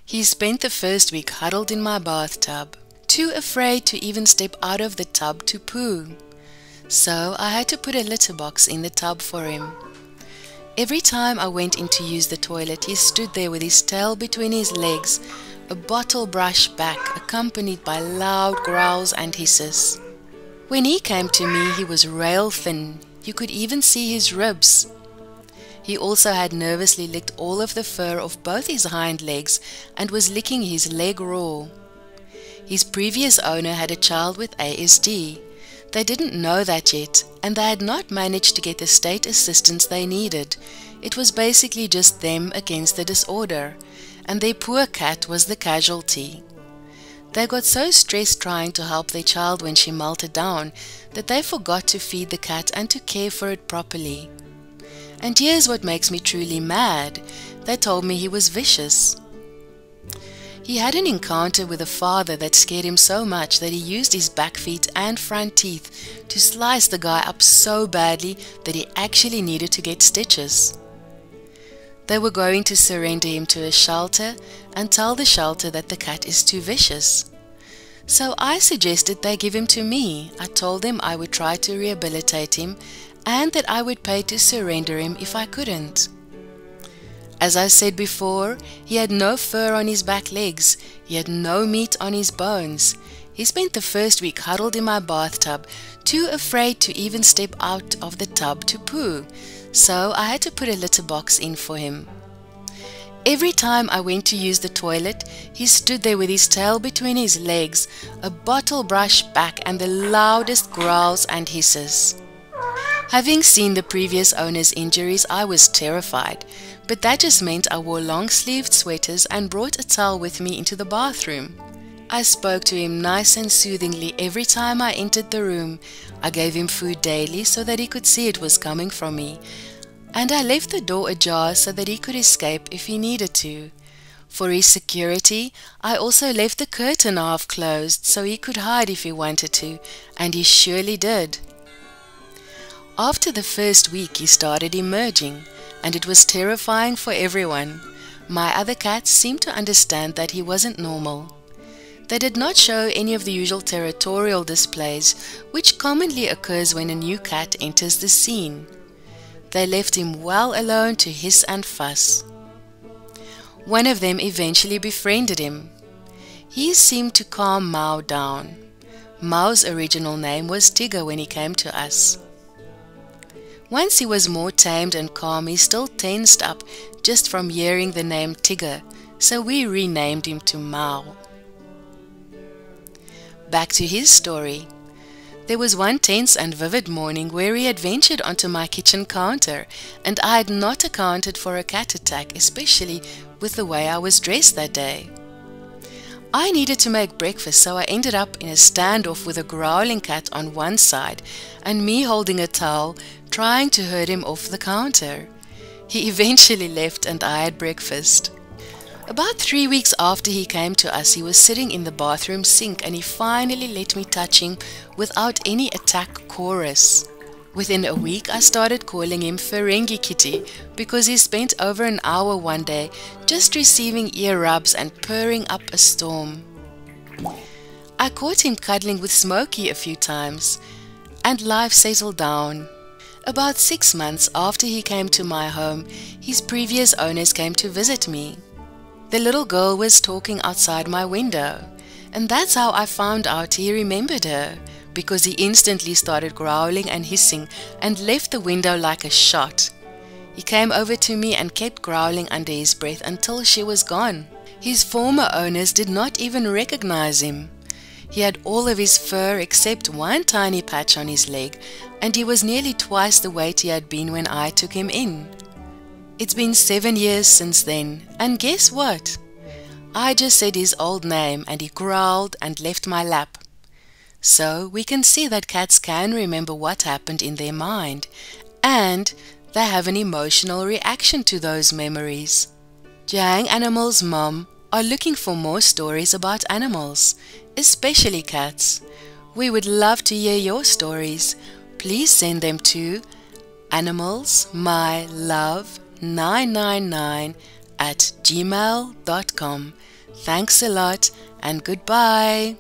He spent the first week huddled in my bathtub, too afraid to even step out of the tub to poo. So I had to put a litter box in the tub for him. Every time I went in to use the toilet, he stood there with his tail between his legs, a bottle brush back, accompanied by loud growls and hisses. When he came to me, he was rail thin. You could even see his ribs. He also had nervously licked all of the fur off both his hind legs and was licking his leg raw. His previous owner had a child with ASD. They didn't know that yet, and they had not managed to get the state assistance they needed. It was basically just them against the disorder, and their poor cat was the casualty. They got so stressed trying to help their child when she melted down that they forgot to feed the cat and to care for it properly. And here's what makes me truly mad. They told me he was vicious. He had an encounter with a father that scared him so much that he used his back feet and front teeth to slice the guy up so badly that he actually needed to get stitches. They were going to surrender him to a shelter and tell the shelter that the cat is too vicious. So I suggested they give him to me. I told them I would try to rehabilitate him and that I would pay to surrender him if I couldn't. As I said before, he had no fur on his back legs, he had no meat on his bones. He spent the first week huddled in my bathtub, too afraid to even step out of the tub to poo, so I had to put a litter box in for him. Every time I went to use the toilet, he stood there with his tail between his legs, a bottle brush back and the loudest growls and hisses. Having seen the previous owner's injuries, I was terrified, but that just meant I wore long-sleeved sweaters and brought a towel with me into the bathroom. I spoke to him nice and soothingly every time I entered the room. I gave him food daily so that he could see it was coming from me, and I left the door ajar so that he could escape if he needed to. For his security, I also left the curtain half closed so he could hide if he wanted to, and he surely did. After the first week, he started emerging, and it was terrifying for everyone. My other cats seemed to understand that he wasn't normal. They did not show any of the usual territorial displays, which commonly occurs when a new cat enters the scene. They left him well alone to hiss and fuss. One of them eventually befriended him. He seemed to calm Mao down. Mao's original name was Tigger when he came to us. Once he was more tamed and calm, he still tensed up just from hearing the name Tigger, so we renamed him to Mao. Back to his story. There was one tense and vivid morning where he had ventured onto my kitchen counter, and I had not accounted for a cat attack, especially with the way I was dressed that day. I needed to make breakfast, so I ended up in a standoff with a growling cat on one side and me holding a towel, trying to herd him off the counter. He eventually left and I had breakfast. About 3 weeks after he came to us, he was sitting in the bathroom sink and he finally let me touch him without any attack chorus. Within a week, I started calling him Ferengi Kitty because he spent over an hour one day just receiving ear rubs and purring up a storm. I caught him cuddling with Smokey a few times, and life settled down. About 6 months after he came to my home, his previous owners came to visit me. The little girl was talking outside my window, and that's how I found out he remembered her, because he instantly started growling and hissing and left the window like a shot. He came over to me and kept growling under his breath until she was gone. His former owners did not even recognize him. He had all of his fur except one tiny patch on his leg, and he was nearly twice the weight he had been when I took him in. It's been 7 years since then, and guess what? I just said his old name and he growled and left my lap. So we can see that cats can remember what happened in their mind, and they have an emotional reaction to those memories. Jang Animals Mom are looking for more stories about animals, especially cats. We would love to hear your stories. Please send them to animalsmylove999 at gmail.com. Thanks a lot and goodbye.